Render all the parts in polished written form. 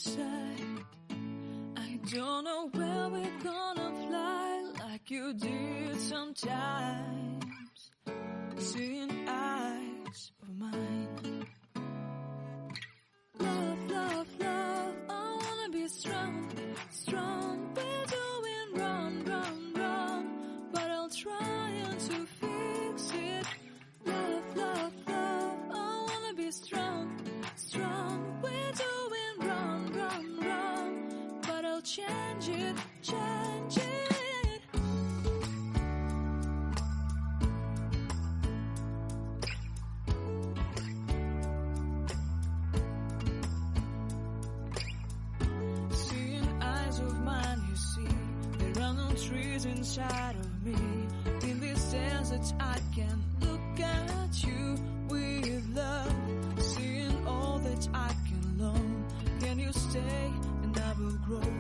say, I don't know where we're gonna fly like you did sometimes, seeing eyes of mine. Love, love, love, I wanna be strong, strong. We're doing wrong, wrong, wrong, but I'll try to fix it. Love, love, love, I wanna be strong, strong. We're doing wrong, wrong, wrong, but I'll change it, change it. Trees inside of me. In this desert I can look at you with love, seeing all that I can learn. Can you stay and I will grow,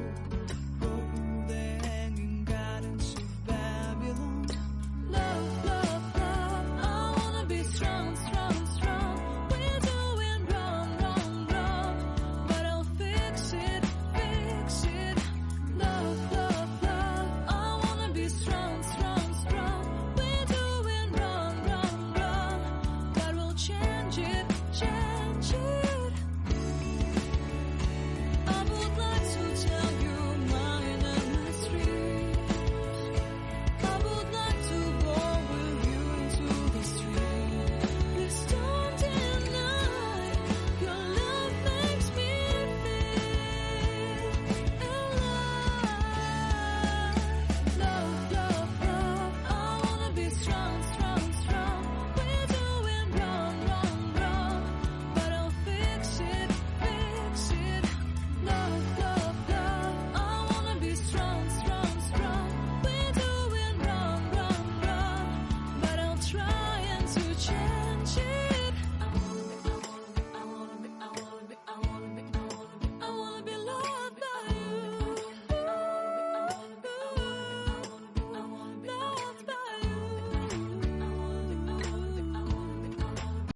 grow the hanging gardens of Babylon. Love, love, love, I wanna be strong, strong, strong. We're doing wrong, wrong, wrong, but I'll fix it, fix it. Love, love, strong, strong, strong. We're doing wrong, wrong, wrong, but we'll change.